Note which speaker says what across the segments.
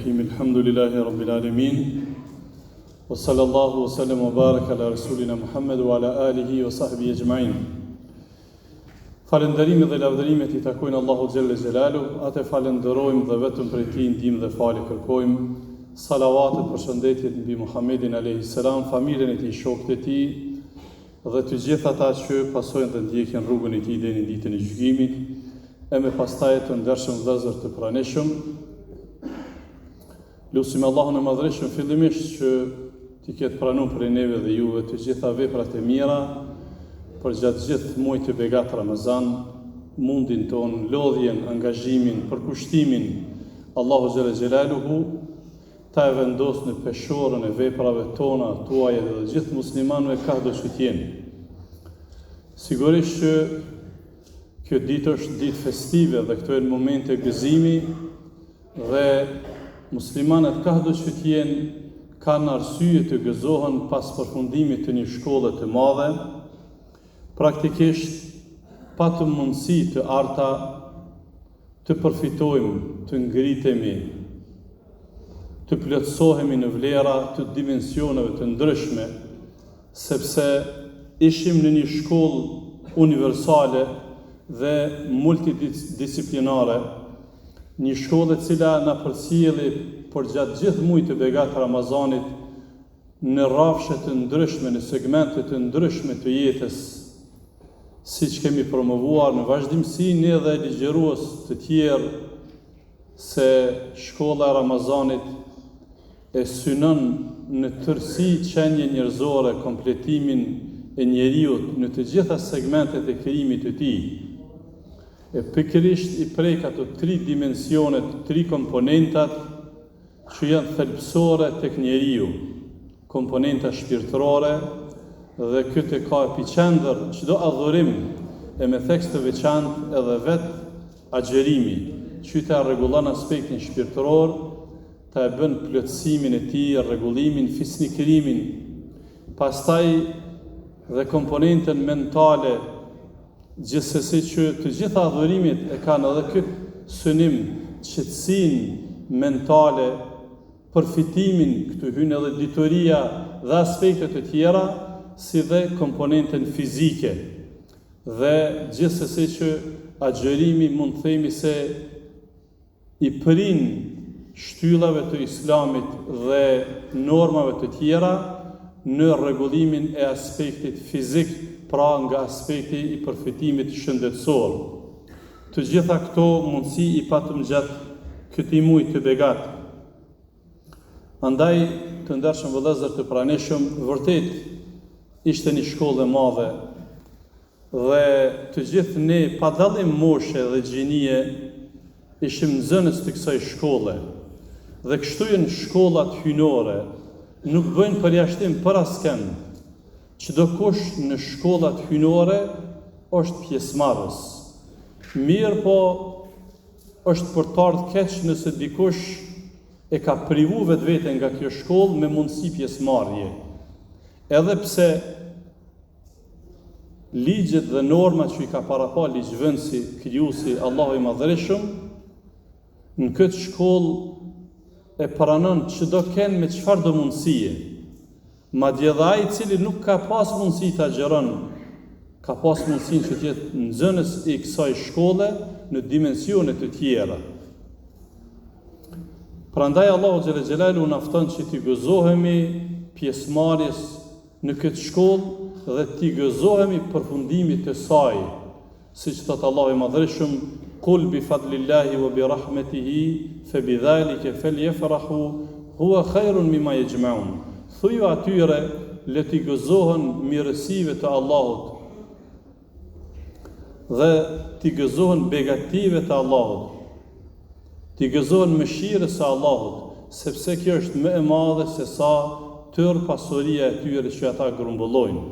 Speaker 1: Bismillahirrahmanirrahim. Alhamdulillahi rabbil alamin. Wa sallallahu wa sallam wa baraka ala rasulina Muhammad wa ala alihi wa sahbihi ajma'in. Falënderimi dhe lavdërimet I takojnë Allahu xhalla xhelalu, atë falenderojmë dhe vetëm prej Tij ndihmë dhe falë kërkojmë. Salavatet, përshëndetjet mbi Muhammedin alayhis salam, familjen e tij, shokët e tij dhe të gjithë ata që pasojnë dhe ndjekin rrugën e tij deri në ditën e gjykimit. E me pastaj të ndershëm vëllezër të pranishëm. Lusim Allahun e Madhreshëm fillimisht që t'i ketë pranuar për neve dhe juve të gjitha veprat e mira për gjatë gjithë muajit të begat Ramazan, mundin ton, lodhjen, angazhimin, përkushtimin Allahu xhalla xhelaluhu ta e vendos në peshorën e veprave tona, tuaja dhe gjithë muslimanëve ka do që t'jenë. Sigurisht që kjo ditë është ditë festive dhe këto janë momente gëzimi dhe muslimanët ka do që t'jenë kanë arsye të gëzohen pas përfundimit të një shkolle të madhe, praktikisht patëm mundësi të arta të përfitojmë, të ngritemi, të plotësohemi në vlera të dimensioneve të ndryshme, sepse ishim në një shkollë universale dhe multidisciplinare, një shkollë e cila na përcjelli për gjatë gjithë muajit të begat Ramazanit në rrafshe të ndryshme, në segmente të ndryshme të jetës, siç kemi promovuar në vazhdimsi ne dhe ligjërues të tjerë se shkolla e Ramazanit e synon në tërësi qenie njerëzore, kompletimin e njeriut në të gjitha segmentet e krijimit të tij. E pikërisht I prek ato tri dimensionet, tri komponentat që janë thelbësore tek njeriu, komponenta shpirtërore dhe këtë ka epicendër çdo adhurim e me theks të veçantë edhe vet agjerimi, që ta rregullon aspektin shpirtëror, ta e bën plotësimin e tij, rregullimin, fisnikërimin, pastaj dhe komponentën mentale, gjithsesi që të gjitha adhurimet e kanë edhe këtë synim, qetësinë mentale, përfitimin, këtu hyn edhe ditoria dhe aspekte të tjera, si dhe komponentën fizike. Dhe gjithsesi që agjerimi mund të themi se I prin shtyllave të Islamit dhe normave të tjera në rregullimin e aspektit fizik, pra nga aspekti I përfitimit shëndetësor. Të gjitha këto mundësi I patëm gjatë këtij muaji të begat. Andaj, të ndershëm vëllezër të pranishëm, vërtet ishte një shkollë e madhe dhe të gjithë ne, pa dallim moshe dhe gjinie, ishim nxënës të kësaj shkolle. Dhe kështu janë shkollat hyjnore, nuk bëjnë përjashtim për askën. Çdo kush në shkollat hyjnore është pjesëmarrës. Mirë po është për të ardhur keq nëse dikush e ka privu vetveten nga kjo shkollë me mundësi pjesëmarrje. Edhe pse ligjet dhe normat që I ka parapar ligjvënësi, krijuesi Allahu I Madhreshëm, në këtë shkollë e pranon çdo ken me çfarë do mundësie. Madje dhe ai I cili nuk ka pas mundësi ta agjeron, ka pas mundësinë që të jetë nxënës I kësaj shkolle në dimensione të tjera. Prandaj Allahu xhalla xhelalu na fton që t'i gëzohemi pjesëmarrjes në këtë shkollë dhe t'i gëzohemi përfundimit të saj, siç thot Allahu I Madhreshëm: "Qul bi fadlillahi wa bi rahmetihi fa bidhalika falyafrahu huwa khairun mimma yajma'un." Thuju atyre le t'i gëzohen mirësive të Allahut dhe t'i gëzohen begative të Allahut, t'i gëzohen mëshirës së Allahut, sepse kjo është më e madhe se sa tërë pasuria e tyre që ata grumbullojnë.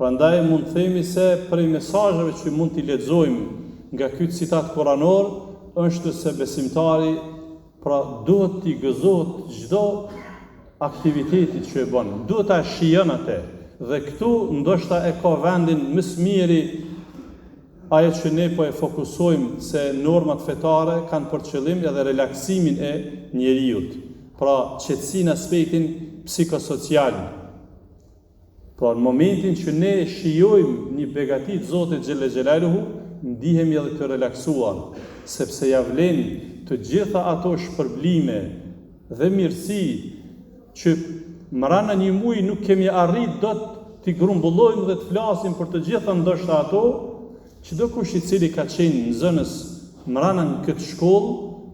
Speaker 1: Prandaj mund të themi se prej mesazheve që mund t'i lexojmë nga ky citat kuranor është se besimtari pra duhet t'i gëzohet çdo aktivitetit që e bën, duhet ta shijon atë. Dhe këtu ndoshta e ka vendin më së miri ajo që ne po e fokusojmë se normat fetare kanë për qëllim edhe relaksimin e njeriut, pra qetësinë aspektin psikosocial. Pra në momentin që ne shijojmë një begati të Zotit Xhelle Xhelaluhu, ndihemi edhe të relaksuar, sepse ja vlen të gjitha ato shpërblime dhe mirësi që mrana një muji nuk kemi arrit dot t'i grumbullojmë dhe të flasim për të gjitha ndoshta ato, çdo kush i cili ka qenë nxënës mrana në këtë shkollë,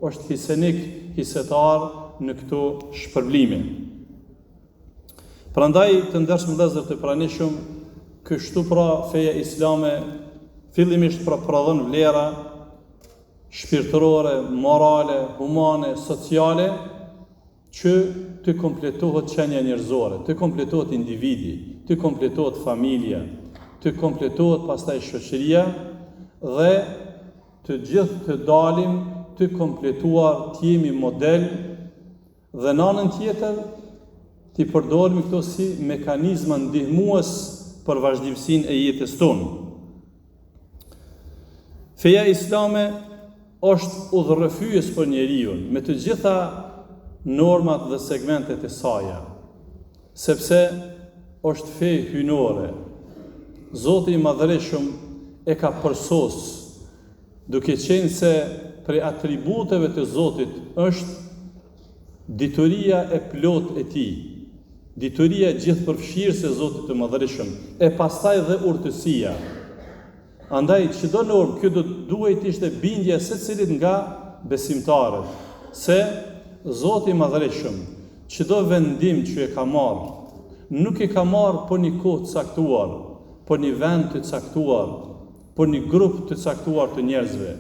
Speaker 1: është hisenik, hisetar në këto shpërblime. Prandaj të ndershëm vëllezër të pranishëm, kështu pra feja islame fillimisht pra prodhon vlera shpirtërore, morale, humane, sociale, që të kompletohet qenia njerëzore, të kompletohet individi, të kompletohet familja, të kompletohet pastaj shoqëria dhe të gjithë të dalim të kompletuar, të jemi model dhe në anën tjetër të përdorim këto si mekanizma ndihmues për vazhdimsinë e jetës tonë. Feja islame është udhërrëfyes për njeriu me të gjitha normat dhe segmentet e saja, sepse është fe hynore. Zoti i Madhërisht e ka përsos, duke qenë se prej atributeve të Zotit është dituria e plot e tij, dituria gjithëpërfshirëse e Zotit të Madhërisht, e pastaj dhe urtësia. Andaj çdo normë kjo duhet ishte bindja e secilit nga besimtarët, se Zoti i Madhërisht, çdo vendim që e ka marrë, nuk e ka marrë për një kohë të caktuar, për një vend të caktuar, për një grup të caktuar të njerëzve.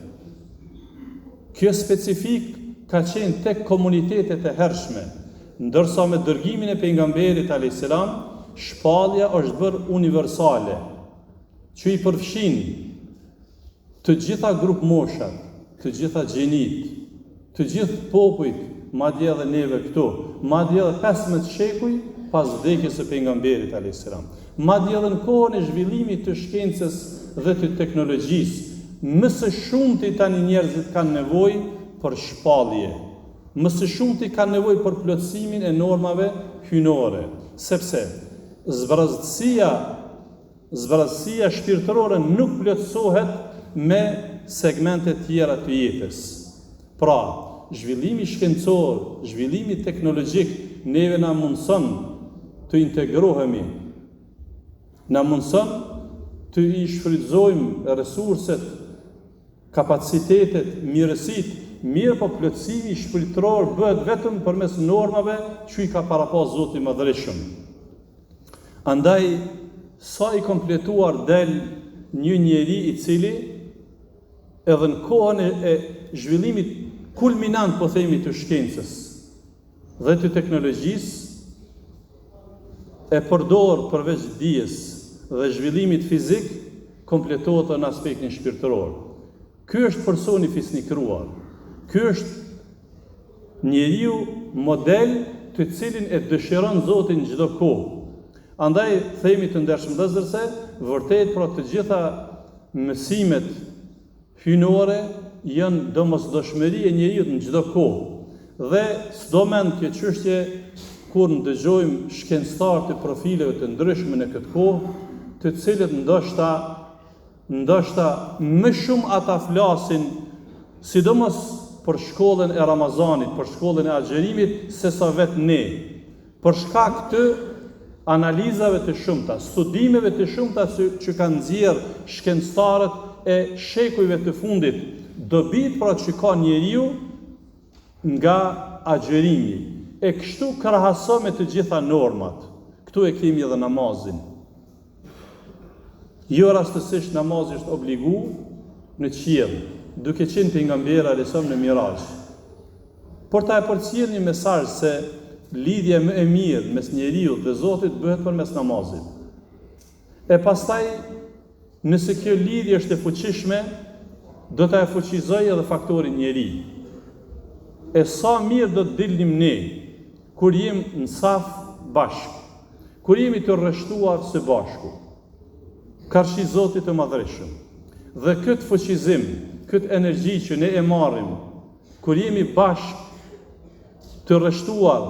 Speaker 1: Kjo specifik ka qenë tek komunitetet e hershme, ndërsa me dërgimin e pejgamberit a.s. shpallja është bërë universale, që i përfshin të gjitha grup moshat, të gjitha gjenit, të gjithë popujt, madje edhe neve këtu, madje edhe 15 shekuj pas vdekjes së pejgamberit a.s. Madje edhe në kohën e zhvillimit të shkencës dhe të teknologjisë, më së shumti tani njerëzit kanë nevojë për shpallje, më së shumti kanë nevojë për plotësimin e normave hynore, sepse zbrazësia shpirtërore nuk plotësohet me segmente tjera të jetës. Pra, zhvillimi shkencor, zhvillimi teknologjik neve na mundson të integrohemi, na mundson të i shfrytëzojmë resurset, kapacitetet, mirësitë, mirë po plotësimi shpirtëror bëhet vetëm përmes normave që i ka parapas Zoti i Madhërisht. Andaj, sa i kompletuar del një njeri i cili edhe në kohën e zhvillimit kulminant, po themi, të shkencës dhe të teknologjisë, e përdor përveç dijes dhe zhvillimit fizik, kompletohet në aspektin shpirtëror. Ky është personi fisnikruar. Ky është njeriu model të cilin e dëshiron Zoti në çdo kohë. Andaj themi të ndershëm vëllezër se vërtet pra të gjitha mësimet hynore janë domosdoshmëri e njeriu në çdo kohë. Dhe s'do mend kjo çështje kur ndëgjojmë shkencëtar të profileve të ndryshme në këtë kohë, të cilët ndoshta më shumë ata flasin sidomos për shkollën e Ramazanit, për shkollën e agjerimit, se sa vetë ne. Për shkak të analizave të shumta, studimeve të shumta që kanë nxjerrë shkencëtarët e shekujve të fundit, dobit pra që ka njeriu nga agjerimi. E kështu krahaso me të gjitha normat. Këtu e kemi edhe namazin. Jo rastësisht namazi është obligu në qiell, duke qenë pejgamberi alayhis në Miraj. Por ta e përcjell një mesazh se lidhja më e mirë mes njeriu dhe Zotit bëhet përmes namazit. E pastaj, nëse kjo lidhje është e fuqishme, do ta e fuqizoj edhe faktorin njeri. E sa mirë do të dilnim ne, kur jem në saf bashkë, kur jemi të rreshtuar së bashku, karshi Zotit të Madhërisht. Dhe këtë fuqizim, këtë energji që ne e marrim, kur jemi bashkë të rreshtuar,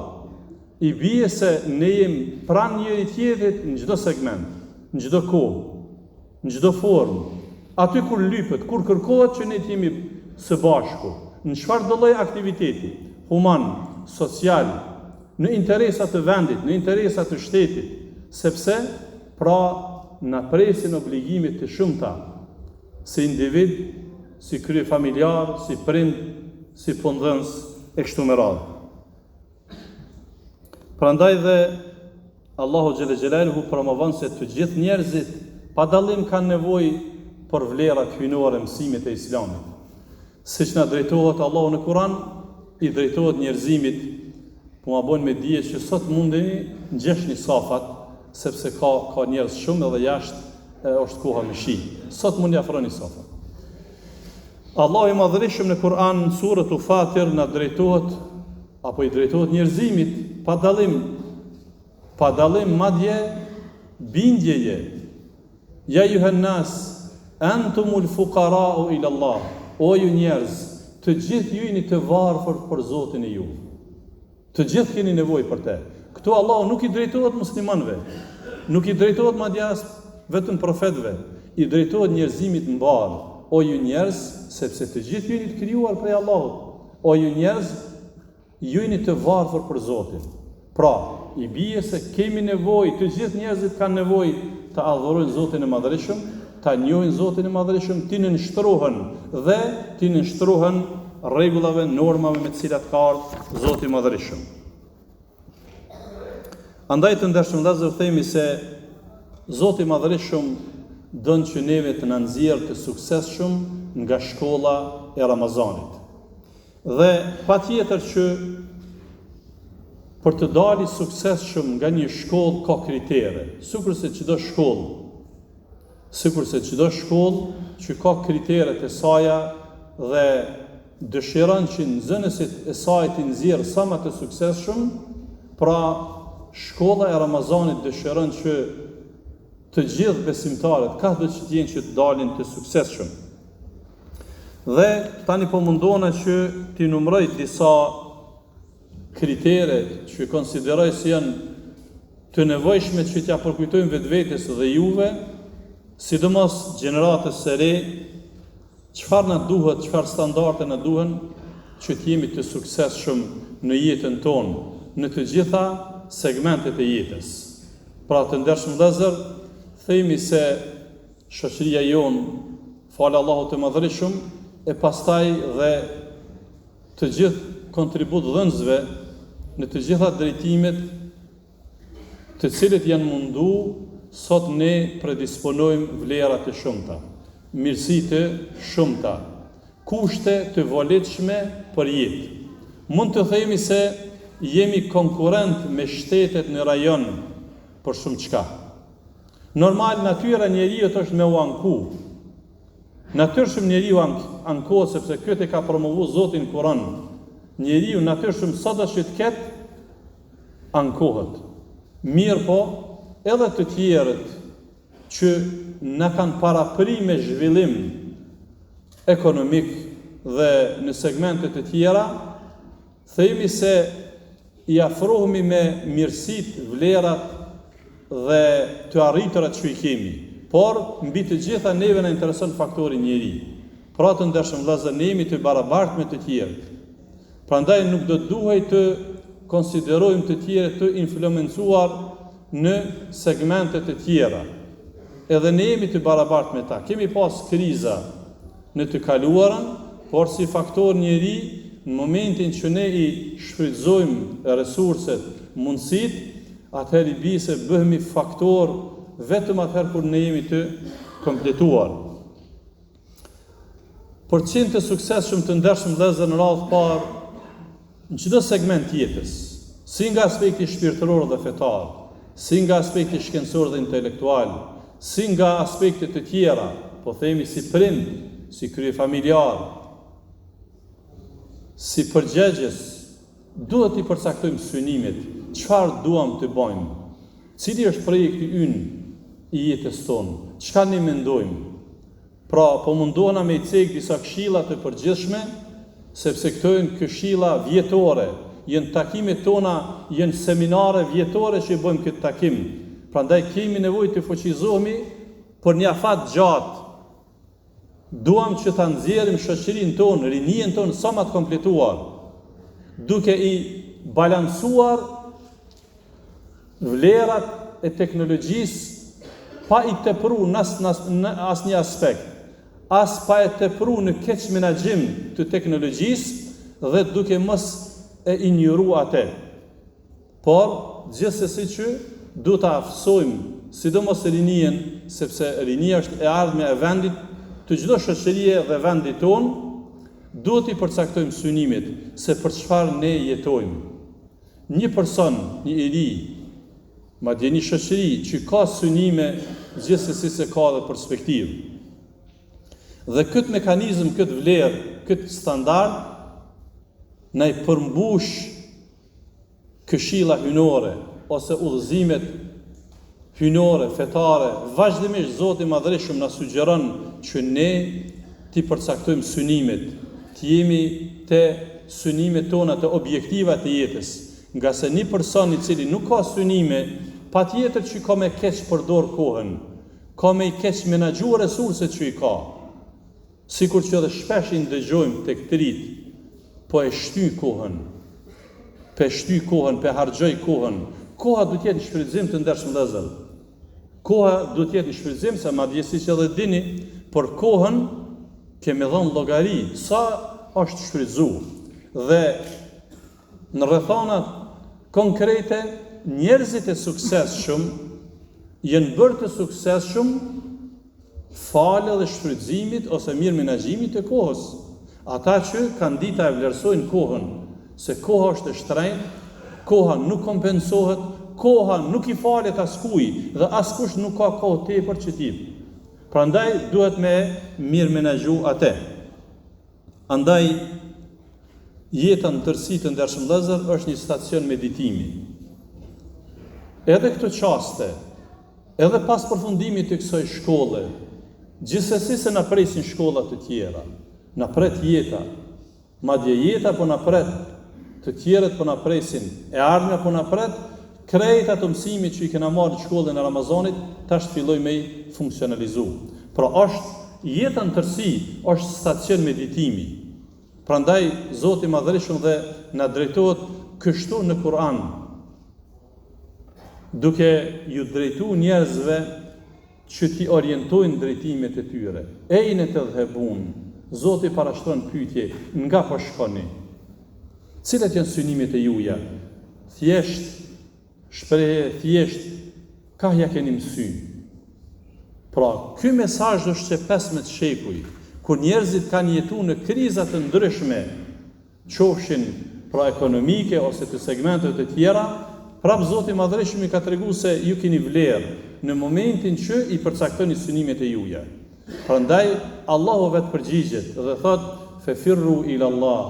Speaker 1: i bie se ne jemi pranë njëri tjetrit në çdo segment, në çdo kohë, në çdo formë. Aty kur lypet, kur kërkohet që ne të jemi së bashku, në çfarë do lloj aktiviteti, human, social, në interesat të vendit, në interesat të shtetit, sepse pra na presin obligimit të shumta, si individ, si krye familjar, si prind, si punëdhënës e kështu me radhë. Prandaj dhe Allahu xhelle xhelaluhu promovon se të gjithë njerëzit pa dallim kanë nevojë për vlerat hyjnore mësimit e Islamit. Siç na drejtohet Allahu në Kur'an, i drejtohet njerëzimit, po ma bën me dije që sot mundeni ngjeshni safat, sepse ka njerëz shumë edhe jashtë është koha me shi. Sot mund ja afroni safat. Allahu i madhërisht në Kur'an në surën Fatir na drejtohet apo i drejtohet njerëzimit pa dallim madje bindjeje. Ja juhen nas, antumul fuqara'u ila Allah. O ju njerëz, të gjithë ju jeni të varfër për Zotin e ju. Të gjithë keni nevojë për te. Këtu Allahu nuk i drejtohet muslimanëve, nuk i drejtohet madje as vetëm profetëve, i drejtohet njerëzimit mbar. O ju njerëz, sepse të gjithë ju jeni të krijuar prej Allahut. O ju njerëz, ju jeni të varfër për Zotin. Pra, i bie se kemi nevojë, të gjithë njerëzit kanë nevojë të adhurojnë Zotin e Madhërisëm, ta njohin Zotin e Madhërisëm, të nënshtrohen dhe të nënshtrohen rregullave, normave me të cilat ka ardhur Zoti i Madhërisëm. Andaj të ndershëm vëllezër, themi se Zoti i Madhërisëm don që neve të na nxjerrë të suksesshëm nga shkolla e Ramazanit. Dhe patjetër që për të dalë suksesshëm nga një shkollë ka kritere, sikurse çdo shkollë që ka kriteret e saja dhe dëshiron që nxënësit e saj të nxjerrë sa më të suksesshëm, pra shkolla e Ramazanit dëshiron që të gjithë besimtarët ka do që t'jenë që të dalin të suksesshëm. Dhe tani po mundona që t'i numëroj disa kritere që konsideroj se janë të nevojshme që t'ja përkujtojmë vetvetes dhe juve, sidomos gjeneratës së re, çfarë na duhet, çfarë standarde na duhen që t'jemi të suksesshëm në jetën tonë, në të gjitha segmentet e jetës. Pra të ndershëm vëllezër, themi se shoqëria jonë, falë Allahut të Madhërisëm, e pastaj dhe të gjithë kontribut dhënësve në të gjitha drejtimet të cilët janë mundu, sot ne predisponojmë vlera të shumta, mirësi të shumta, kushte të volitshme për jetë. Mund të themi se jemi konkurrent me shtetet në rajon për shumë çka. Normal, natyra njeriut është me u anku. Natyrshëm njeriu ankohet sepse këtë e ka promovu Zotin Kur'an. Njeriu natyrshëm sado që të ketë, ankohet. Mirë po, edhe të tjerët që na kanë parapri me zhvillim ekonomik dhe në segmentet të tjera, themi se i afrohemi me mirësit, vlerat dhe të arriturat që i kemi. Por, mbi të gjitha neve në intereson faktori njeri. Pra të ndershëm vëllezër, ne jemi të barabartë me të tjerët. Prandaj nuk do duhej të konsiderojmë të tjerët të influencuar në segmentet të tjera. Edhe ne jemi të barabartë me ta. Kemi pas kriza në të kaluarën, por si faktor njeri, në momentin që ne i shfrytëzojmë resurset, mundësit, atëherë i bie se bëhemi faktor vetëm atëherë kur ne jemi të kompletuar. Për të qenë të suksesshëm të ndershëm vëllezër në radhë parë, në çdo segment jetës, si nga aspekti shpirtëror dhe fetar, si nga aspekti shkencor dhe intelektual, si nga aspekte të tjera, po themi si prind, si kryefamiljar, si përgjegjës, duhet i përcaktojmë synimet, çfarë duam të bëjmë, cili është projekti ynë i jetës tonë, çka ne mendojmë, Pra, po mundohena me I cek disa këshilla të përgjithshme, sepse këto janë këshilla vjetore, janë takimet tona, janë seminare vjetore që I bëjmë këtë takim. Prandaj kemi nevojë të fuqizohemi për një afat gjatë. Duam që ta nxjerrim shoqërinë tonë, rinien tonë sa më të kompletuar, duke I balancuar vlerat e teknologjisë pa I tepru në asnjë aspekt, as pa e tepru në keq menaxhim të teknologjisë dhe duke mos e injoru atë. Por gjithsesi që du ta aftësojmë, sidomos rinien, sepse rinia është e ardhmja e vendit të çdo shoqërie dhe vendit tonë, duhet I përcaktojmë synimet se për çfarë ne jetojmë. Një person, një I ri, madje një shoqëri që ka synime, gjithsesi se ka dhe perspektivë. Dhe këtë mekanizëm, këtë vlerë, këtë standard, na I përmbush këshilla hynore ose udhëzimet hynore, fetare. Vazhdimisht Zoti I Madhreshëm na sugjeron që ne t'i përcaktojmë synimet, t'jemi te synimet tona, te objektivat e jetës. Nga se një person I cili nuk ka synime, patjetër që ka me keq përdor kohën, ka me I keq menaxhu resurset që I ka. Sikur që edhe shpesh I ndëgjojmë tek trit, po e shty kohën, pe harxhoj kohën. Koha duhet jetë në shfrytëzim të ndershëm vëllezër. Koha duhet jetë në shfrytëzim, se madje siç edhe dini, për kohën kemi dhënë llogari sa është shfrytzuar. Dhe në rrethonat konkrete, njerëzit e suksesshëm janë bërë të suksesshëm falë dhe shfrytëzimit ose mirë menaxhimit të kohës. Ata që kanë ditë e vlerësojnë kohën, se koha është e shtrenjtë, koha nuk kompensohet, koha nuk I falet askujt dhe askush nuk ka kohë tepër që t'i. Prandaj duhet me mirë menaxhu atë. Andaj jeta në tërësi të ndershëm vëllezër është një stacion meditimi. Edhe këto çaste, edhe pas përfundimit të kësaj shkolle, gjithsesi se na presin shkolla të tjera, na pret jeta, madje jeta po na pret, të tjerët po na presin, e ardhmja po na pret, krejt ato mësimit që I kena marrë në shkollën e Ramazanit, tash filloj me I funksionalizu. Pra është jeta në tërësi, është stacion meditimi. Prandaj Zoti I Madhreshëm dhe na drejtohet kështu në Kur'an, duke ju drejtu njerëzve që t'i orientojnë drejtimet e tyre. Ejnë të dhebun, Zoti parashtron pyetje, nga po shkoni? Cilat janë synimet e juja? Thjesht, shprehje thjesht, ka ja keni mësy. Pra, ky mesazh është që 15 shekuj, kur njerëzit kanë jetuar në kriza të ndryshme, qofshin pra ekonomike ose të segmentet të tjera, prap Zoti I Madhreshëm I ka treguar se ju keni vlerë në momentin që I përcaktoni synimet e juja. Prandaj Allahu vetë përgjigjet dhe thot: "Fefirru ila Allah."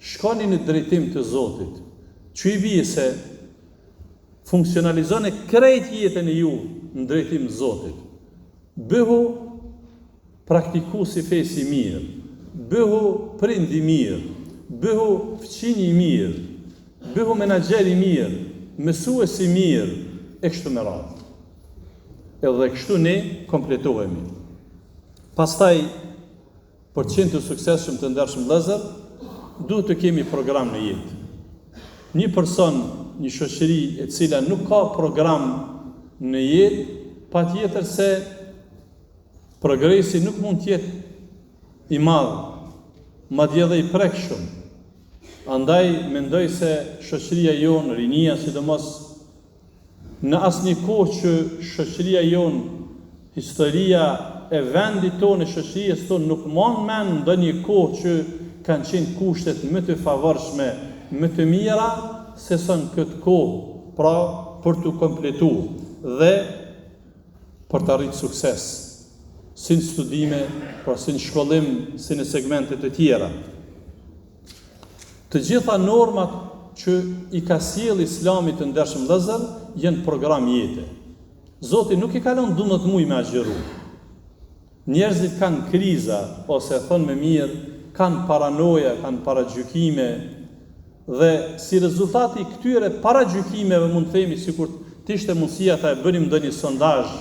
Speaker 1: Shkoni në drejtim të Zotit. Që I bie se funksionalizoni krejt jetën e ju në drejtim të Zotit. Bëhu praktikues I fesë I mirë, bëhu prind I mirë, bëhu fëqinj I mirë, bëhu menaxher I mirë, mësues I mirë, e kështu me radhë. Edhe kështu ne kompletohemi. Pastaj, për të qenë të suksesshëm të ndershëm vëllezër, duhet të kemi program në jetë. Një person, një shoqëri e cila nuk ka program në jetë, patjetër se progresi nuk mund të jetë I madh, madje edhe I prekshëm. Andaj mendoj se shoqëria jonë, rinia sidomos, në asnjë kohë që shoqëria jonë, historia e vendit tonë, shoqërisë tonë nuk mund mend ndonjë kohë që kanë qenë kushtet më të favorshme, më të mira, se son këtë kohë, pra për të kompletuar dhe për të arritur sukses, si në studime, pra si në shkollim, si në segmente të tjera. Të gjitha normat që I ka sjell Islami të ndershëm vëllezër janë program jete. Zoti nuk I ka lënë 12 muaj me agjëru. njerëzit kanë kriza, ose thonë me mirë, kanë paranoja, kanë paragjykime, dhe si rezultati këtyre paragjykimeve mund të themi, sikur të ishte mundësia ta e bënim ndonjë sondazh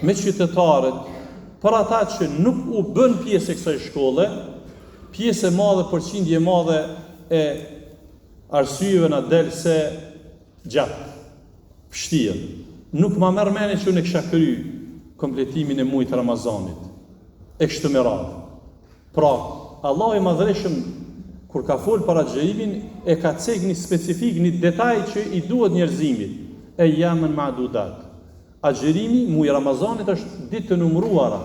Speaker 1: me qytetarët, për ata që nuk u bën pjesë e kësaj shkolle, pjesë e madhe, përqindje e madhe e arsyeve na del se gjatë, vështirë. Nuk ma merr mendje që unë kisha kry kompletimin e muajit Ramazanit, e kështu me radhë. Pra, Allahu i Madhërisëm kur ka fol para xherimin e ka cek një specifik, një detaj që i duhet njerëzimit, e jamën ma'dudat. Agjerimi, muaji Ramazanit është ditë të numëruara.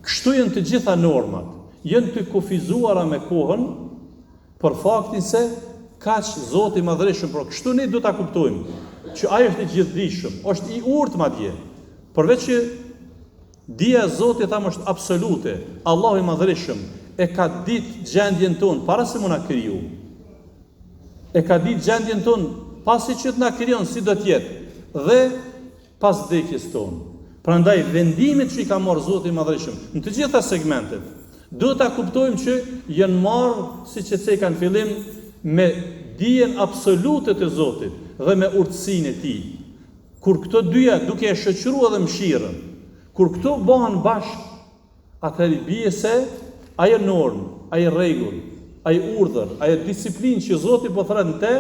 Speaker 1: Kështu janë të gjitha normat, janë të kufizuara me kohën, për faktin se kaq Zoti i Madhërisëm, por kështu ne duhet ta kuptojmë që ai është i gjithdijshëm, është i urtë madje. Përveç që dija e Zotit tam është absolute, Allahu i Madhërisëm e ka ditë gjendjen tonë para se mu na kriju. E ka ditë gjendjen tonë pasi që të na krijon si do të jetë dhe pas vdekjes tonë. Prandaj vendimet që i ka marrë Zoti i Madhërisëm në të gjitha segmentet, duhet ta kuptojmë që janë marrë, siç e thëka në fillim, me dijen absolute të Zotit dhe me urtësinë e Tij. Kur këto dyja duke e shoqëruar edhe mëshirën, kur këto bëhen bashkë, atëherë bie se ajo normë, ajo rregull, ajo urdhër, ajo disiplinë që Zoti po thret në te,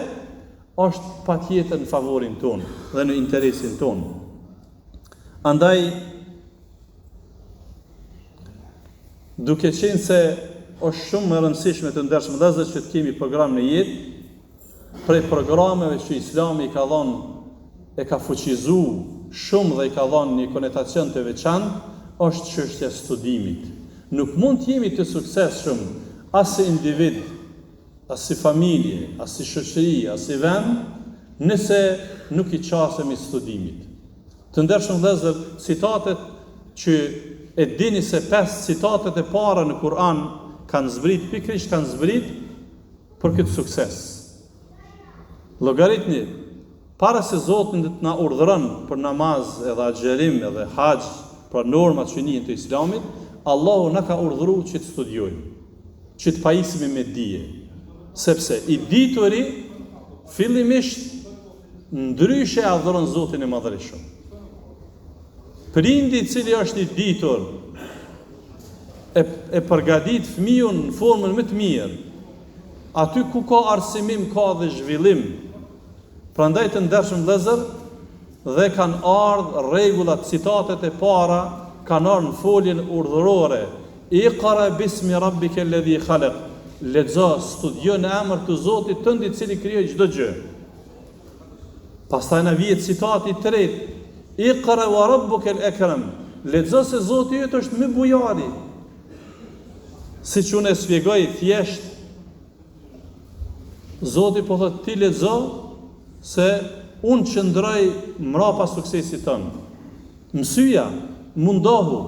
Speaker 1: është patjetër në favorin tonë dhe në interesin tonë. Andaj, duke qenë se është shumë e rëndësishme të ndershëm vëllezër që të kemi program në jetë, prej programeve që Islami ka dhënë, e ka fuqizuar shumë dhe i ka dhënë një konotacion të veçantë, është çështja e studimit. Nuk mund të jemi të suksesshëm as si individ, as si familje, as si shoqëri, as si vend, nëse nuk i qasemi studimit. Të ndershëm vëllezër, citatet që e dini se 5 citatet e para në Kur'an kanë zbrit, pikërisht kanë zbrit për këtë sukses. Llogaritni, para se Zoti të na urdhëron për namaz edhe agjerim edhe haxh, për normat që njihen të Islamit, Allahu na ka urdhëruar që të studiojmë, që të pajisemi me dije, sepse i dituri fillimisht ndryshe adhuron Zotin e Madhërisëm. Prindi i cili është i ditur e përgatit fëmijën në formën më të mirë, aty ku ka arsimim ka dhe zhvillim. Prandaj të ndershëm vëllezër, dhe kanë ardhur rregullat, citatet e para kanë ardhur në foljen urdhërore. Iqra bismi rabbika alladhi khalaq. Lexo, studio në emër të Zotit tënd i cili krijoi çdo gjë. Pastaj na vjen citati i tretë. Iqra wa rabbuka al-akram. Lexo se Zoti yt është më bujari. Siç unë e shpjegoj thjesht, Zoti po thotë ti lexo se unë qëndroj mrapa suksesit tënd. Mësyja, mundohu.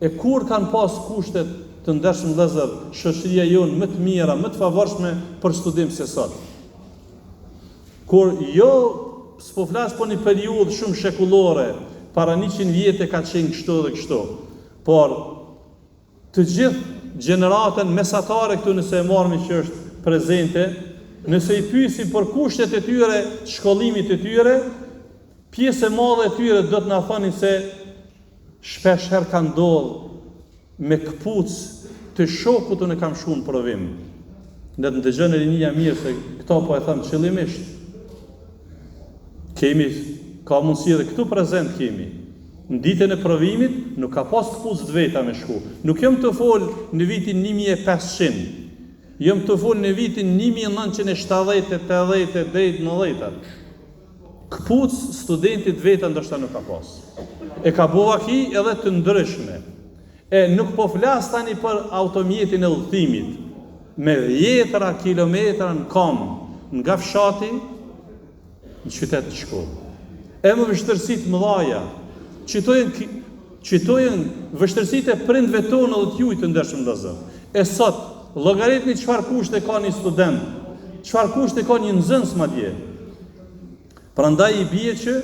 Speaker 1: E kur kanë pas kushtet të ndershëm vëllezër, shoqëria jonë më të mira, më të favorshme për studim se sot. Kur jo s'po flas po një periudhë shumë shekullore, para 100 vjetë ka qenë kështu dhe kështu, por të gjithë gjeneratën mesatare këtu nëse e marrëmi që është prezente, nëse i pyesim për kushtet e tyre, shkollimit e tyre, pjesë e madhe e tyre do të na thonin se shpesh herë kanë ndodhur me këpucë të shokut unë kam shkuar në provim. Ne të dëgjoni rinia mirë se këto po e them qëllimisht. Ka mundësi edhe këtu prezent kemi. Në ditën e provimit nuk ka pas këpucë të veta me shku. Nuk jam të fol në vitin 1500. Jam të fol në vitin 1970, 80, 90. Këpucë studentit veta ndoshta nuk ka pas. E ka buvaki edhe të ndryshme. E nuk po flas tani për automjetin e udhëtimit, me 10 kilometra në kom, nga fshati në qytet të shkollë. E më vështërsitë mëdhaja, qëtojnë vështërsitë e prindve tonë dhe t'juj të ndershëm vëllezër. E sot, llogaritni çfarë kushte ka një student, çfarë kushte ka një nxënës madje. Prandaj i bie që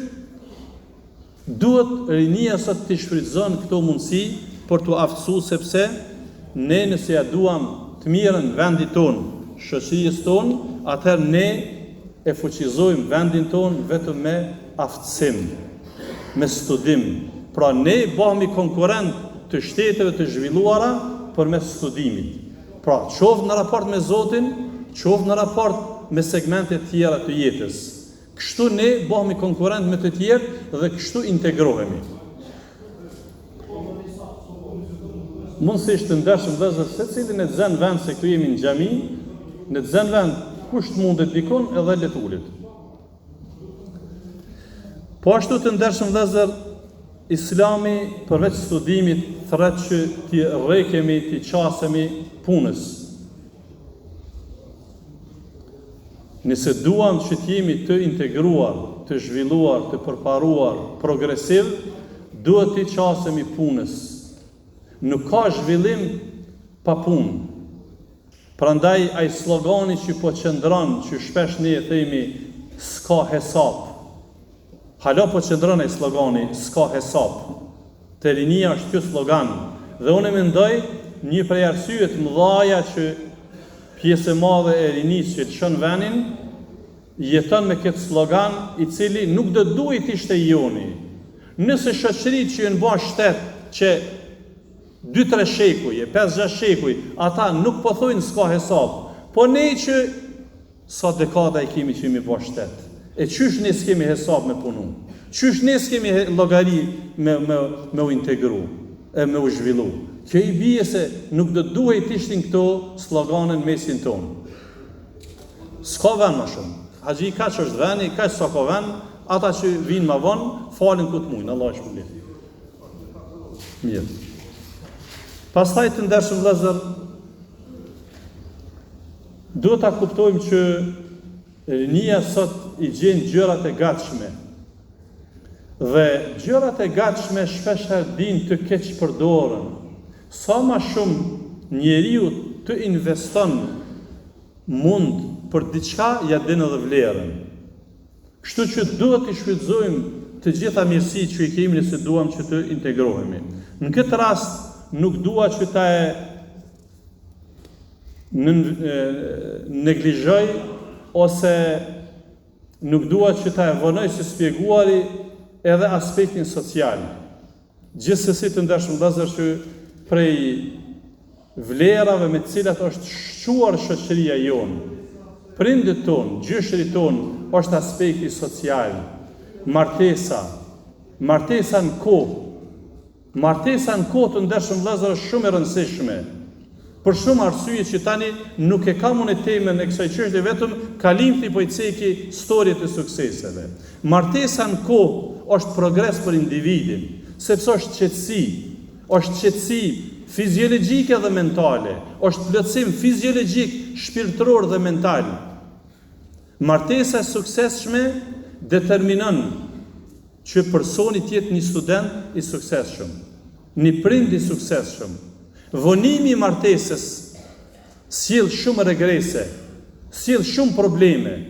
Speaker 1: Duhet rinia sot të shfrytëzon këto mundësi për të aftësuar, sepse ne nëse ja duam të mirën vendit tonë, shoqërisë tonë, atëherë ne e fuqizojmë vendin tonë vetëm me aftësim, me studim. Pra ne bëhemi konkurrent të shteteve të zhvilluara përmes studimit. Pra qoftë në raport me Zotin, qoftë në raport me segmente tjera të jetës. Kështu ne bëhemi konkurrent me të tjerë dhe kështu integrohemi. Mundësisht të ndershëm vëllezër, secili në zën vend se këtu jemi në xhami, në zën vend kush mundet dikon edhe le të ulet. Po ashtu të ndershëm vëllezër, Islami përveç studimit thret që t'i rrekemi, t'i qasemi punës. Nëse duam që t'jemi të integruar, të zhvilluar, të përparuar, progresiv, duhet t'i qasemi punës. Nuk ka zhvillim pa punë. Prandaj ai slogani që po qëndron, që shpesh ne e themi s'ka hesap. Hala po qëndron ai slogani s'ka hesap. Te rinia është ky slogan. Dhe unë mendoj një prej arsyeve të mëdha që pjesë e madhe e rinisë që lëshon vendin jeton me këtë slogan, i cili nuk do duhet të ishte joni. Nëse shoqëritë që janë bërë shtet që 2-3 shekuj, 5-6 shekuj, ata nuk po thojnë s'ka hesap, po ne që sa dekada i kemi që jemi bërë shtet. E qysh ne s'kemi hesap me punu? Qysh ne s'kemi llogari me u integru, me u zhvillu? Kjo i bie se nuk do duhet të ishtin këto slogane në mesin tonë. S'ka vend më shumë. Haxhi kaq është vendi, kaq sa ka vend, ata që vinë më vonë, falin ku të mujnë, Allah shpëlit. Mirë. Pastaj të ndershëm vëllezër, duhet ta kuptojmë që rinia sot i gjen gjërat e gatshme. Dhe gjërat e gatshme shpeshherë din të keq përdoren. Sa më shumë njeriu të investon mund për diçka, ja din edhe vlerën. Kështu që duhet të shfrytëzojmë të gjitha mirësitë që i kemi nëse duam që të integrohemi. Në këtë rast nuk dua që ta neglizhoj ose nuk dua që ta vonoj së shpjeguari edhe aspektin social. Gjithsesi të ndershëm vëllezër, që prej vlerave me të cilat është shquar shoqëria jonë, prindët tonë, gjyshërit tonë, është aspekti social, martesa në kohë. Martesa në kohë të ndershëm vëllezër është shumë e rëndësishme. Për shumë arsye që tani nuk e kam unë temën e kësaj çështje, vetëm kalimti po i ceki historitë e sukseseve. Martesa në kohë është progres për individin, sepse është qetësi fiziologjike dhe mentale, është plotësim fiziologjik, shpirtëror dhe mental. Martesa e suksesshme determinon që personi të jetë një student i suksesshëm, një prind i suksesshëm. Vonimi i martesës sjell shumë regrese, sjell shumë probleme,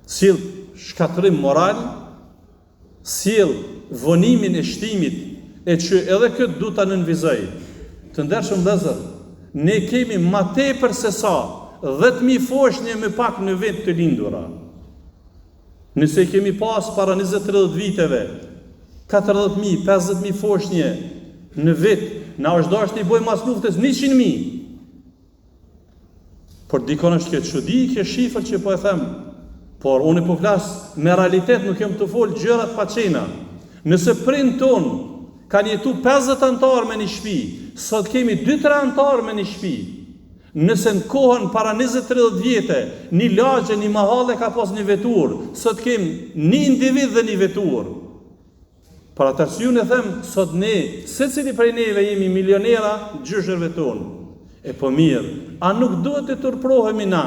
Speaker 1: sjell shkatërim moral, sjell vonimin e shtimit, e që edhe këtë du ta nënvizoj. Të ndershëm vëllezër, ne kemi më tepër se sa 10.000 foshnje me pak në vend të lindura. Nëse kemi pas para 20-30 viteve 40.000, 50.000 foshnje në vit, na është dashur të i bëjmë mas luftës 100.000. Por dikon është këtë çudi, kjo shifër që po e them, por unë po flas me realitet, nuk jam të fol gjërat pa qena. Nëse prind ton kanë jetu 50 antar me një shtëpi, sot kemi 2-3 antar me një shtëpi. Nëse në kohën para 20-30 vjetë, një lagje, një mahalle ka pas një vetur, sot kemi një individ dhe një vetur. Për atë arsye unë them, sot ne, secili prej neve jemi milionera gjyshërve tonë. E po mirë, a nuk duhet të turprohemi na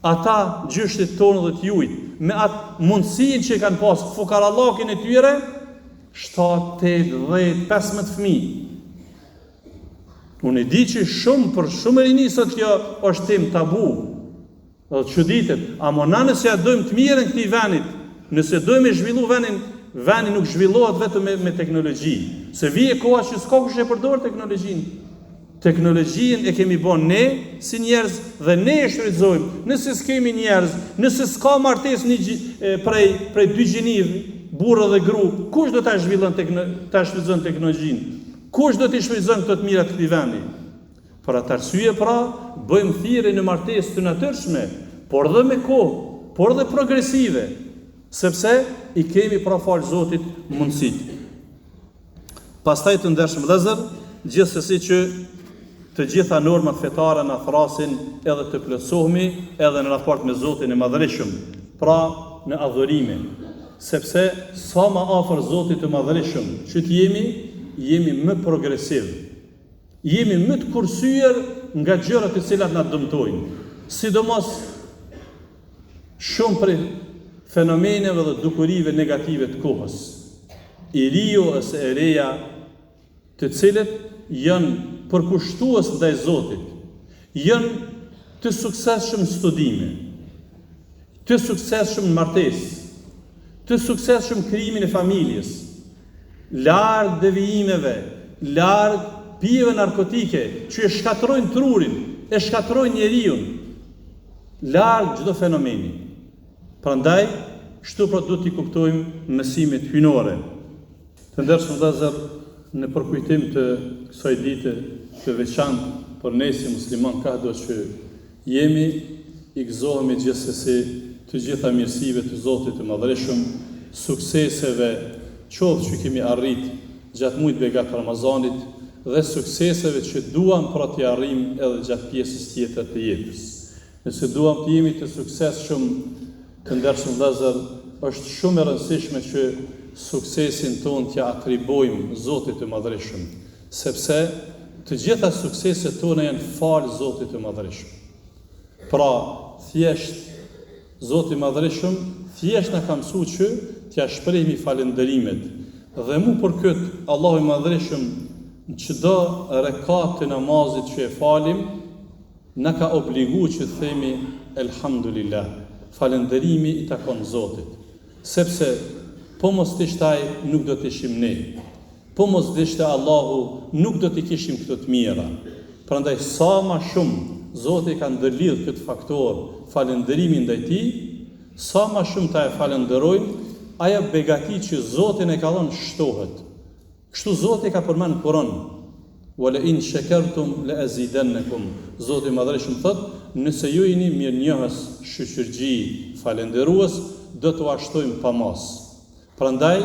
Speaker 1: ata gjyshtit tonë dhe t'jujt, me atë mundësin që kanë pas fukarallakin e tyre, 7, 8, 10, 15 fëmijë. Unë e di që për shumë rini sot kjo është temë tabu. Dhe çuditet, ama na nëse ja dojmë të mirën këtij vendit, nëse dojmë zhvillu vendin vendi nuk zhvillohet vetëm me teknologji, se vije koha që s'ka kush e përdor teknologjinë. Teknologjinë e kemi bën ne si njerëz dhe ne e shfrytëzojmë. Nëse s'kemi njerëz, nëse s'ka martesë prej dy gjinive, burrë dhe gru, kush do ta shfrytëzon teknologjinë? Kush do t'i shfrytëzon këto të mira të këtij vendi? Për atë arsye pra, bëjmë thirrje në martesë të natyrshme, por dhe me kohë, por dhe progresive, sepse i kemi pra fal Zotit mundësitë. Pastaj të ndershëm vëllezër, gjithsesi që të gjitha normat fetare na thrasin edhe të plotësohemi edhe në raport me Zotin e Madhërisëm, pra në adhurime, sepse sa më afër Zotit të Madhërisëm që jemi më progresiv, jemi më të kursyer nga gjërat të cilat na dëmtojnë, sidomos shumë prej fenomeneve dhe dukurive negative të kohës, i riu ose e reja, të cilët janë përkushtues ndaj Zotit, janë të suksesshëm studime, të suksesshëm në martesë, të suksesshëm krijimin e familjes, larg devijimeve, larg pijeve narkotike që e shkatërrojnë trurin, e shkatërrojnë njeriu, larg çdo fenomeni. Prandaj, kështu pra duhet t'i kuptojmë mësimet hyjnore. Të ndershëm vëllezër, në përkujtim të kësaj dite të veçantë për ne si musliman ka do që jemi, i gëzohemi gjithsesi të gjitha mirësive të Zotit të Madhërisëm, sukseseve qoftë që kemi arrit gjatë muajit begat Ramazanit dhe sukseseve që duam pra t'i arrijmë edhe gjatë pjesës tjetër të jetës. Nëse duam të jemi të suksesshëm, të ndershëm vëllezër, është shumë e rëndësishme që suksesin ton t'ja atribojmë Zotit të Madhërisëm, sepse të gjitha sukseset tona janë fal Zotit të Madhërisëm. Pra, thjesht Zoti i Madhërisëm thjesht na ka mësuar që t'ja shprehmi falënderimet. Dhe mu për këtë Allahu i Madhërisëm në çdo rekat të namazit që e falim, na ka obliguar që të themi elhamdulillah. Falënderimi i takon Zotit, sepse po mos t'ishte ai, nuk do t'ishim ne. Po mos t'ishte Allahu, nuk do t'i kishim këto të mira. Prandaj sa më shumë Zoti ka ndërlidh këtë faktor, falënderimin ndaj Tij, sa më shumë ta e falenderojmë, ajo begati që Zoti ne ka dhënë shtohet. Kështu Zoti ka përmend në Kur'an, "Wala in shakartum la azidannakum." Zoti i Madhërisëm thotë, nëse ju jeni mirënjohës, shoqërgji, falënderues, do t'u ashtojmë pa mos. Prandaj,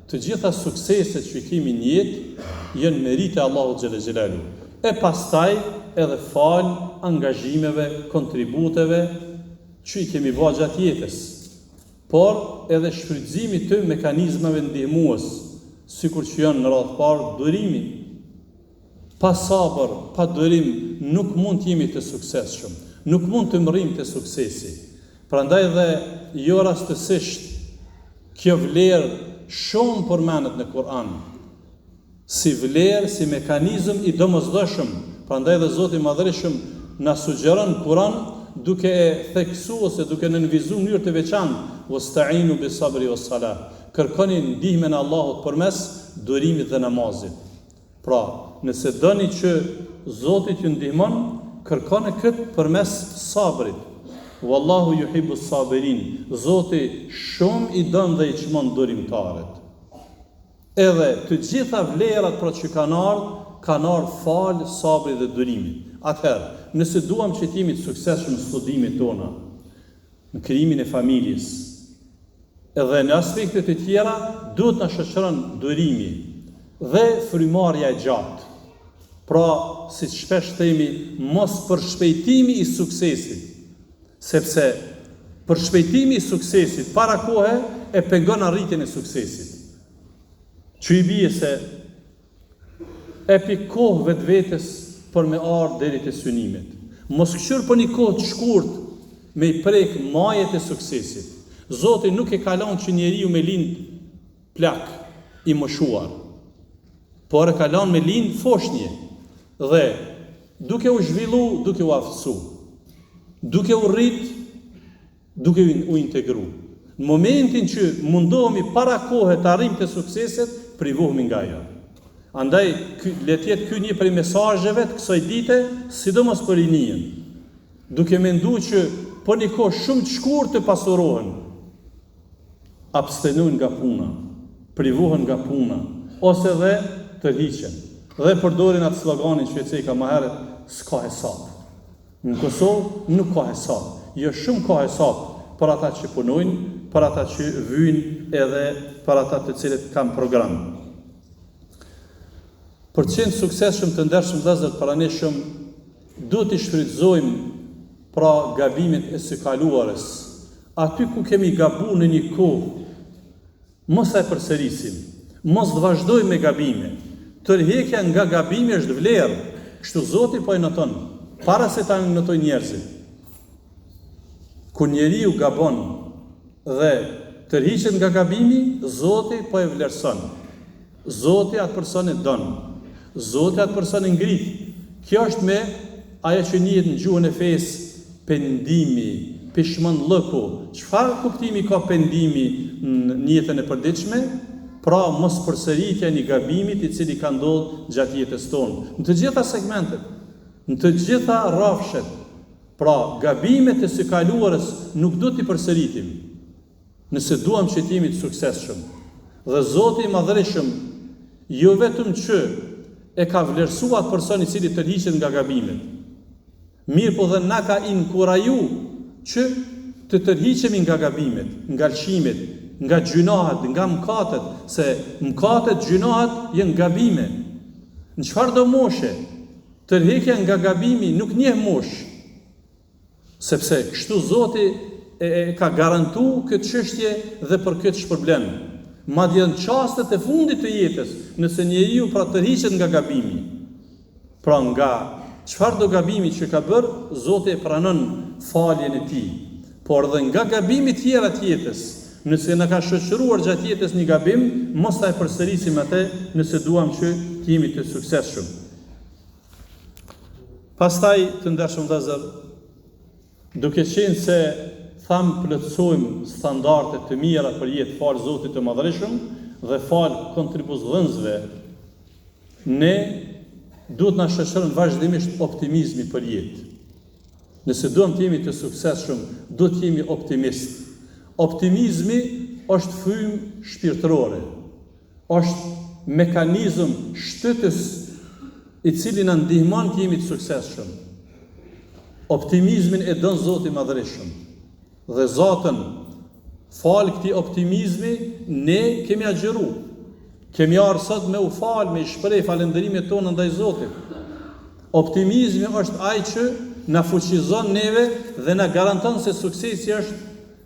Speaker 1: të gjitha sukseset që kemi në jetë janë merite Allahut xhela xhelalu. E pastaj edhe fal angazhimeve, kontributeve që i kemi bërë gjatë jetës, por edhe shfrytëzimi të mekanizmave ndihmues, sikur që janë në radhë parë durimi. Pa sabër, pa durim, nuk mund të jemi të suksesshëm, nuk mund të mërrim të suksesi. Prandaj dhe jo rastësisht kjo vlerë shumë përmendet në Kur'an, si vlerë, si mekanizëm i domosdoshëm. Prandaj dhe Zoti i Madhërisëm na sugjeron Kur'an duke e theksuar ose duke nënvizuar në mënyrë të veçantë, "Wasta'inu bis-sabri was-salah." Kërkoni ndihmën e Allahut përmes durimit dhe namazit. Pra, nëse doni që Zoti t'ju ndihmon, kërkoni këtë përmes sabrit. Wallahu yuhibbu s-sabirin. Zoti shumë i don dhe i çmon durimtarët. Edhe të gjitha vlerat pra që kanë ardhur fal sabrit dhe durimit. Atëherë, nëse duam që të jemi të suksesshëm në studimet tona, në krijimin e familjes, edhe në aspektet e tjera, duhet na shoqëron durimi dhe frymarrja e gjatë. Pra, si shpesh themi, mos përshpejtimi i suksesit, sepse përshpejtimi i suksesit para kohe e pengon arritjen e suksesit. Që i bie se e pi kohë vetvetes për me ardhur deri te synimet. Mos këshir për një kohë të shkurt me i prek majet e suksesit. Zoti nuk e ka lënë që njeriu me lind plak i moshuar, por e ka lënë me lind foshnje dhe duke u zhvillu, duke u aftësu, duke u rrit, duke u integru. Në momentin që mundohemi para kohë të arrijmë të sukseset, privohemi nga ajo. Andaj, le të jetë ky një prej mesazheve të kësaj dite, sidomos për rinjën. Duke menduar që po një kohë shumë të shkurtë të pasurohen, abstenojnë nga puna, privohen nga puna, ose dhe tërhiqen. Dhe përdorin atë sloganin që e ceka më herët, s'ka hesap. Në Kosovë nuk ka hesap. Jo shumë ka hesap për ata që punojnë, për ata që vyjnë edhe për ata të cilët kanë program. Për të qenë suksesshëm të ndershëm vëllezër, para ne shumë duhet të shfrytëzojmë pra gabimet e së kaluarës. Aty ku kemi gabu në një kohë, mos e përsërisim, mos të vazhdojmë me gabime. Tërheqja nga gabimi është vlerë, kështu Zoti po e noton, para se ta notoj njerëzit. Kur njeriu gabon dhe tërhiqet nga gabimi, Zoti po e vlerëson. Zoti atë person e don. Zoti atë person e ngrit. Kjo është me ajo që njihet në gjuhën e fesë, pendimi, pishmëllëku. Çfarë kuptimi ka pendimi në jetën e përditshme? Pra mos përsëritja e një gabimit i cili ka ndodhur gjatë jetës tonë. Në të gjitha segmentet, në të gjitha rrafshet. Pra gabimet e së kaluarës nuk do t'i përsëritim, nëse duam që të jemi të suksesshëm. Dhe Zoti i Madhërisëm jo vetëm që e ka vlerësuar personin i cili tërhiqet nga gabimet, mirë po dhe na ka inkuraju që të tërhiqemi nga gabimet, nga lëshimet, nga gjunahet, nga mëkatet, se mëkatet, gjunahet janë gabime. Në çfarë do moshe, tërheqja nga gabimi nuk njeh moshë, sepse kështu Zoti e ka garantuar këtë çështje dhe për këtë shpërblen. Madje në çastet e fundit të jetës, nëse njeriu pra tërhiqet nga gabimi, pra nga çfarë do gabimi që ka bërë, Zoti e pranon faljen e tij. Por dhe nga gabimi tjera të jetës, nëse na ka shoqëruar gjatë jetës një gabim, mos ta e përsërisim atë nëse duam që të jemi të suksesshëm. Pastaj të ndershëm vëllezër, duke qenë se plotësojmë standarde të mira për jetë falë Zotit të Madhërisëm dhe falë kontribuesve, ne duhet na shoqëron vazhdimisht optimizmi për jetë. Nëse duam të jemi të suksesshëm, duhet të jemi optimist. Optimizmi është frymë shpirtërore, është mekanizëm shtytës i cili na ndihmon të jemi të suksesshëm. Optimizmin e don Zoti i Madhërisëm. Dhe Zotën, falë këtij optimizmi, ne kemi agjëru. Kemi ardhur sot me u falë, me shpreh falënderimet tona ndaj Zotit. Optimizmi është ai që na fuqizon neve dhe na garanton se suksesi është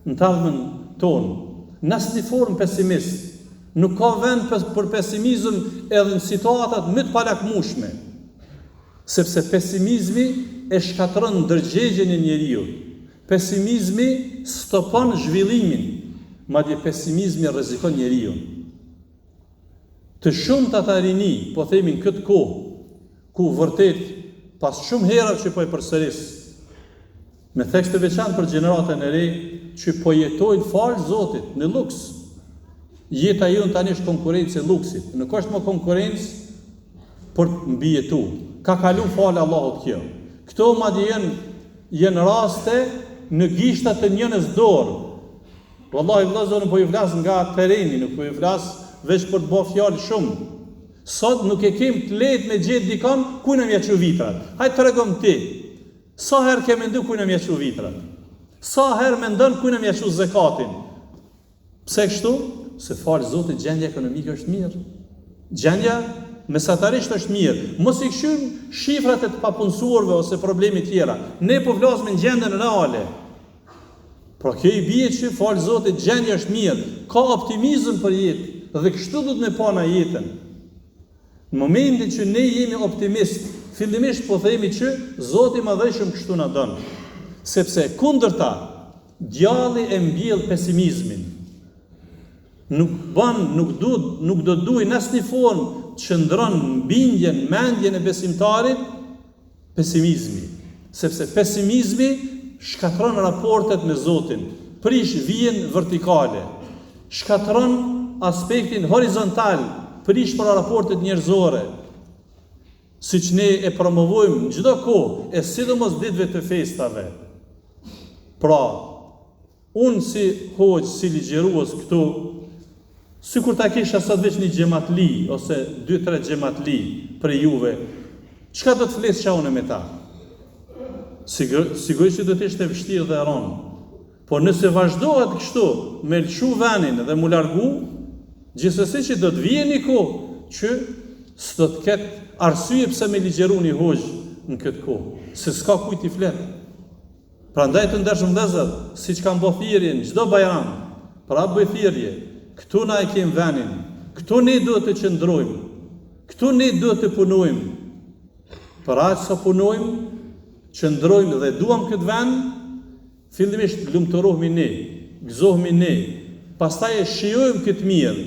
Speaker 1: në tallmën tonë. Në asnjë formë pesimist. Nuk ka vend për pesimizëm edhe në situatat më të palakmueshme. Sepse pesimizmi e shkatron ndërgjegjen e njeriu. Pesimizmi stopon zhvillimin, madje pesimizmi rrezikon njeriu. Të shumtë ata rini, po themi në këtë kohë, ku vërtet pas shumë herave që po e përsëris, me thekst të veçantë për gjeneratën e re që po jetojnë falë Zotit në luks. Jeta jonë tani është konkurrencë e luksit, nuk është më konkurrencë për mbi jetu. Ka kalu falë Allahut kjo. Këto madje janë raste në gishtat të njënës dorë. Wallahi vëllazër, nuk po ju flas nga tereni, nuk po ju flas veç për të bërë fjalë shumë. Sot nuk e kem të lehtë me gjetë dikon ku na mja çu vitrat. Hajt tregom ti. Sa herë ke menduar ku na mja çu vitrat? Sa herë mendon ku na mja çu zakatin? Pse kështu? Se falë Zotit gjendja ekonomike është mirë. Gjendja mesatarisht është mirë. Mos i kshym shifrat e të papunësuarve ose probleme tjera. Ne po flasim në gjendjen reale. Pra kjo i bie që falë Zotit gjendja është mirë, ka optimizëm për jetë dhe kështu duhet me pa na jetën. Në momentin që ne jemi optimist, fillimisht po themi që Zoti i Madhërisëm kështu na don. Sepse kundërta, djalli e mbjell pesimizmin. Nuk do duaj në asnjë formë të qëndron bindjen, mendjen e besimtarit pesimizmi. Sepse pesimizmi shkatron raportet me Zotin. prish vijën vertikale, shkatron aspektin horizontal, prish për raportet njerëzore, siç ne e promovojmë në çdo kohë, e sidomos ditëve të festave. Pra, unë si hoqë, si ligjërues këtu, sikur ta kisha sot veç një xhamatli ose 2-3 xhamatli për juve, çka do të flisja unë me ta? Sigurisht që do të ishte vështirë dhe rënë. Po nëse vazhdohet kështu, me lëshu venin dhe mu largu, gjithsesi që do të vijë një kohë që s'do të ketë arsye pse me ligjëru një hoxh në këtë kohë, se s'ka kujt i flet. Prandaj të ndershëm vëllezër, siç kanë bërë thirrje në çdo bajram, pra bëj thirrje, këtu na e kem venin, këtu ne duhet të qëndrojmë, këtu ne duhet të punojmë. Për aq sa punojmë, qëndrojmë dhe duam këtë vend, fillimisht lumturohemi ne, gëzohemi ne, pastaj e shijojmë këtë mirë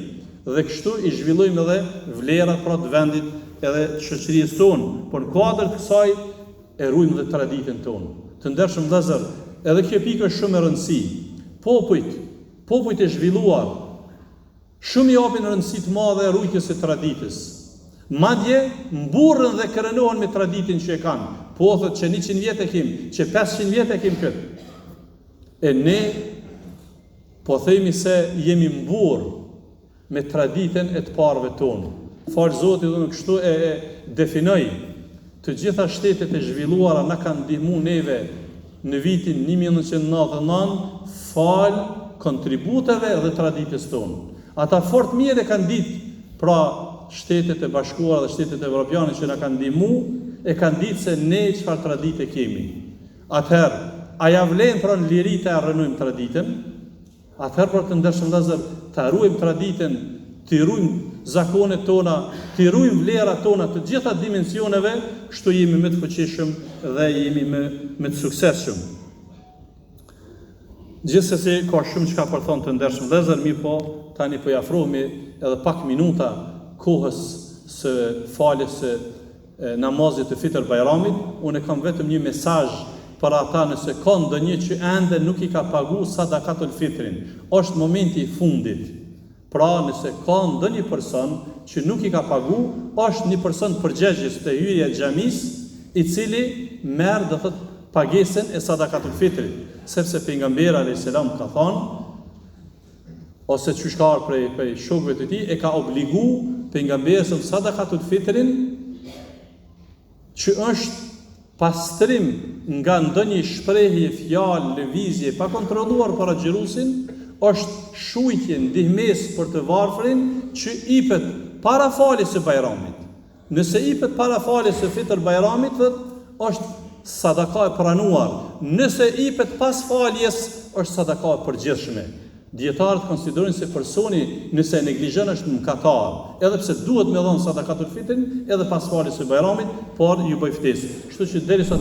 Speaker 1: dhe kështu i zhvillojmë edhe vlerat pra të vendit edhe të shoqërisë tonë, por në kuadër të kësaj e ruajmë dhe traditën tonë. Të ndershëm vëllezër, edhe kjo pikë është shumë e rëndësishme. Popujt e zhvilluar shumë i japin rëndësi të madhe rujtjes së traditës. Madje mburren dhe krenohen me traditën që e kanë. Po thotë që 100 vjet e kem, që 500 vjet e kem këtë. E ne po themi se jemi mburr me traditën e të parëve tonë. Falë Zotit dhe në kështu e definoj, të gjitha shtetet e zhvilluara na kanë ndihmu neve në vitin 1999 falë kontributeve dhe traditës tonë. Ata fort mirë e kanë ditë, pra shtetet e bashkuara dhe shtetet evropiane që na kanë ndihmu, e kanë ditë se ne çfarë tradite kemi. Atëherë, a ja vlen pra në liri të arrënojmë traditën? Atëherë për të ndershëm vëllezër, të ruajmë traditën, të ruajmë zakonet tona, të ruajmë vlerat tona të gjitha dimensioneve, kështu jemi më të fuqishëm dhe jemi më të suksesshëm. Gjithsesi ka shumë çka për thonë të ndershëm vëllezër, mirë po tani po i afrohemi edhe pak minuta kohës së faljes së namazit të Fitr Bajramit. Unë kam vetëm një mesazh për ata nëse ka ndonjë që ende nuk i ka pagu sadakatul fitrin. Është momenti i fundit. Pra nëse ka ndonjë person që nuk i ka pagu, është një person përgjegjës të hyrje e xhamis, i cili merr do thotë pagesën e sadakatul fitrit, sepse pejgamberi alayhis salam ka thonë, ose çu shkar prej shokëve të tij, e ka obligu pejgamberi sadakatul fitrin, që është pastrim nga ndonjë shprehje, fjalë, lëvizje pa kontrolluar para xhirusin, është shujtje ndihmes për të varfrin që ipet para faljes së Bajramit. Nëse ipet para faljes së Fitr Bajramit, është sadaka e pranuar. Nëse ipet pas faljes, është sadaka e përgjithshme. Dietarët konsiderojnë se personi nëse e neglizhon është mëkatar, edhe pse duhet me dhënë sadakatul fitrin edhe pas faljes së Bajramit, por ju bëj ftesë. Kështu që derisa